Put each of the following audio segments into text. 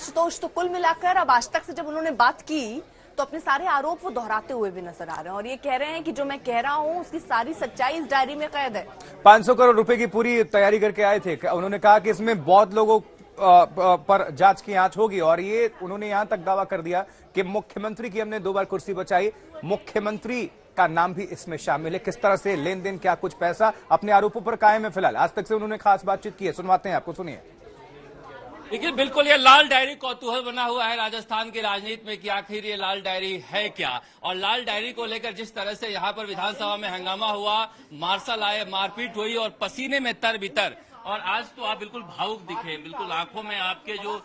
आशुतोष, तो कुल मिलाकर अब आज तक से जब उन्होंने बात की तो अपने सारे आरोप वो दोहराते हुए भी नजर आ रहे हैं और ये कह रहे हैं कि जो मैं कह रहा हूं उसकी सारी सच्चाई इस डायरी में कैद है। 500 करोड़ रुपए की पूरी तैयारी करके आए थे। उन्होंने कहा कि इसमें बहुत लोगों पर जांच की आंच होगी और ये उन्होंने यहां तक दावा कर दिया कि मुख्यमंत्री की हमने 2 बार कुर्सी बचाई, मुख्यमंत्री का नाम भी इसमें शामिल है। किस तरह से लेन देन, क्या कुछ पैसा, अपने आरोपों पर कायम है फिलहाल। आज तक से उन्होंने खास बातचीत की है, सुनवाते हैं आपको, सुनिए। देखिए, बिल्कुल ये लाल डायरी कौतूहल बना हुआ है राजस्थान की राजनीति में कि आखिर ये लाल डायरी है क्या। और लाल डायरी को लेकर जिस तरह से यहाँ पर विधानसभा में हंगामा हुआ, मार्शल आए, मारपीट हुई और पसीने में तर बितर, और आज तो आप बिल्कुल भावुक दिखे, बिल्कुल आंखों में आपके जो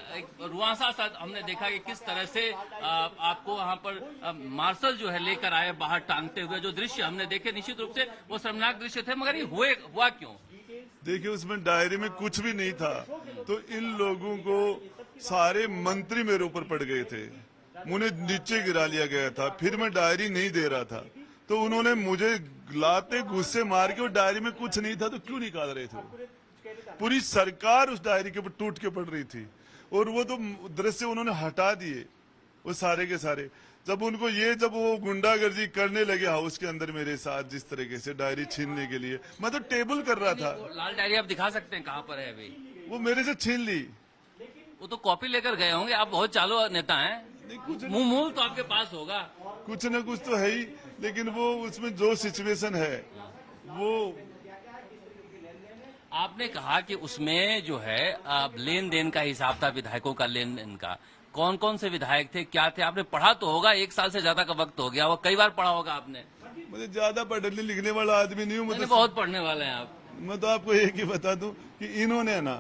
एक रुआंसा सा हमने देखा कि किस तरह से आपको वहां पर मार्शल जो है लेकर आए बाहर टांगते हुए। जो दृश्य हमने देखे निश्चित रूप से वो शर्मनाक दृश्य थे, मगर ये हुआ क्यों? देखिए, उसमें डायरी में कुछ भी नहीं था, तो इन लोगों को सारे मंत्री मेरे ऊपर पड़ गए थे, उन्हें नीचे गिरा लिया गया था। फिर मैं डायरी नहीं दे रहा था तो उन्होंने मुझे लाते गुस्से मार के, और डायरी में कुछ नहीं था तो क्यों निकाल रहे थे। पूरी सरकार उस डायरी के ऊपर टूट के पड़ रही थी और वो तो दृश्य उन्होंने हटा दिए वो सारे के सारे। जब वो गुंडागर्दी करने लगे हाउस के अंदर मेरे साथ, जिस तरीके से डायरी छीनने के लिए, मैं तो टेबल कर रहा था। लाल डायरी आप दिखा सकते हैं कहाँ पर है अभी? वो मेरे से छीन ली। वो तो कॉपी लेकर गए होंगे, आप बहुत चालू नेता हैं, मुंह तो आपके पास होगा। कुछ न कुछ तो है ही, लेकिन वो उसमें जो सिचुएशन है वो। आपने कहा कि उसमें जो है लेन देन का हिसाब था, विधायकों का लेन देन का। कौन कौन से विधायक थे, क्या थे? आपने पढ़ा तो होगा, 1 साल से ज्यादा का वक्त हो गया, वो कई बार पढ़ा होगा आपने। मुझे ज्यादा पढ़ने लिखने वाला आदमी नहीं हूँ, मतलब बहुत पढ़ने वाले हैं आप। मैं तो आपको एक ही बता दूं कि इन्होंने ना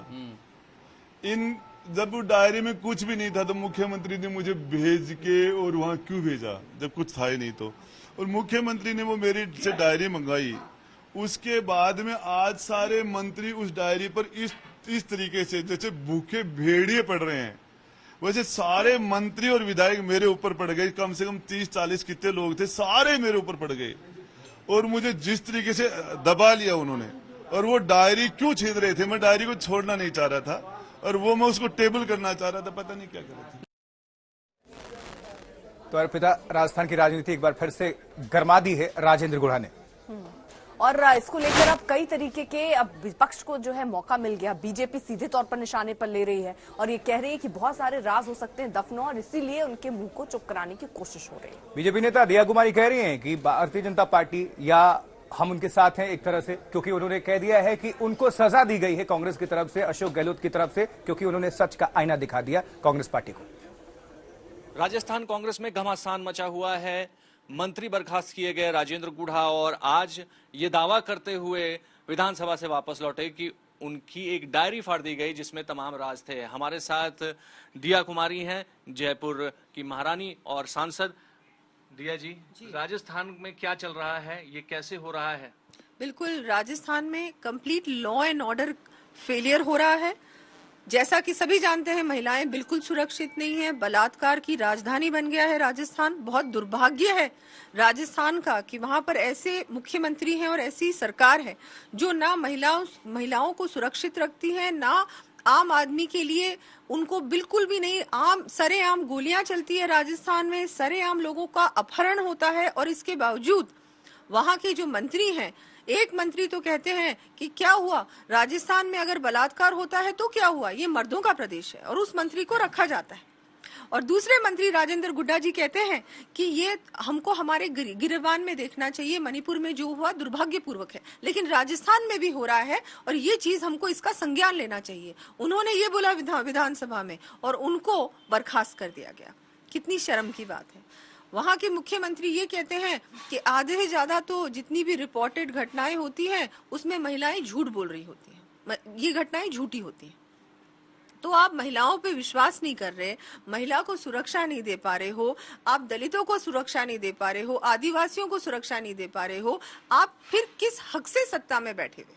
जब वो डायरी में कुछ भी नहीं था तो मुख्यमंत्री ने मुझे भेज के, और वहां क्यों भेजा जब कुछ था ही नहीं तो, और मुख्यमंत्री ने वो मेरी से डायरी मंगाई। उसके बाद में आज सारे मंत्री उस डायरी पर इस तरीके से जैसे भूखे भेड़िए पड़ रहे हैं, वैसे सारे मंत्री और विधायक मेरे ऊपर पड़ गए। कम से कम 30-40 कितने लोग थे, सारे मेरे ऊपर पड़ गए और मुझे जिस तरीके से दबा लिया उन्होंने। और वो डायरी क्यों छीन रहे थे? मैं डायरी को छोड़ना नहीं चाह रहा था और वो मैं उसको टेबल करना चाह रहा था, पता नहीं क्या कर रहा था। तो अर्पिता, राजस्थान की राजनीति एक बार फिर से गर्मा दी है राजेंद्र गुढ़ा ने, और इसको लेकर अब कई तरीके के अब विपक्ष को जो है मौका मिल गया। बीजेपी सीधे तौर पर निशाने पर ले रही है और ये कह रही है कि बहुत सारे राज हो सकते हैं दफन, और इसीलिए उनके मुंह को चुप कराने की कोशिश हो रही है। बीजेपी नेता दिया कुमारी कह रही हैं कि भारतीय जनता पार्टी या हम उनके साथ हैं एक तरह से, क्योंकि उन्होंने कह दिया है कि उनको सजा दी गई है कांग्रेस की तरफ से, अशोक गहलोत की तरफ से, क्योंकि उन्होंने सच का आईना दिखा दिया कांग्रेस पार्टी को। राजस्थान कांग्रेस में घमासान मचा हुआ है। मंत्री बर्खास्त किए गए राजेंद्र गुढ़ा और आज ये दावा करते हुए विधानसभा से वापस लौटे कि उनकी एक डायरी फाड़ दी गई जिसमें तमाम राज थे। हमारे साथ दिया कुमारी हैं, जयपुर की महारानी और सांसद। दिया जी, राजस्थान में क्या चल रहा है, ये कैसे हो रहा है? बिल्कुल, राजस्थान में complete law and order failure हो रहा है। जैसा कि सभी जानते हैं, महिलाएं बिल्कुल सुरक्षित नहीं है। बलात्कार की राजधानी बन गया है राजस्थान। बहुत दुर्भाग्य है राजस्थान का कि वहां पर ऐसे मुख्यमंत्री हैं और ऐसी सरकार है जो ना महिलाओं को सुरक्षित रखती है, ना आम आदमी के लिए उनको बिल्कुल भी नहीं। सरेआम गोलियां चलती है राजस्थान में, सरेआम लोगों का अपहरण होता है, और इसके बावजूद वहां के जो मंत्री हैं, एक मंत्री तो कहते हैं कि क्या हुआ, राजस्थान में अगर बलात्कार होता है तो क्या हुआ, ये मर्दों का प्रदेश है, और उस मंत्री को रखा जाता है। और दूसरे मंत्री राजेंद्र गुड्डा जी कहते हैं कि ये हमको हमारे गिरबान में देखना चाहिए, मणिपुर में जो हुआ दुर्भाग्यपूर्वक है, लेकिन राजस्थान में भी हो रहा है और ये चीज हमको इसका संज्ञान लेना चाहिए। उन्होंने ये बोला विधानसभा में और उनको बर्खास्त कर दिया गया। कितनी शर्म की बात है। वहां के मुख्यमंत्री ये कहते हैं कि आधे से ज्यादा तो जितनी भी रिपोर्टेड घटनाएं होती हैं उसमें महिलाएं झूठ बोल रही होती हैं, ये घटनाएं झूठी होती हैं। तो आप महिलाओं पे विश्वास नहीं कर रहे, महिला को सुरक्षा नहीं दे पा रहे हो, आप दलितों को सुरक्षा नहीं दे पा रहे हो, आदिवासियों को सुरक्षा नहीं दे पा रहे हो, आप फिर किस हक से सत्ता में बैठे हुए?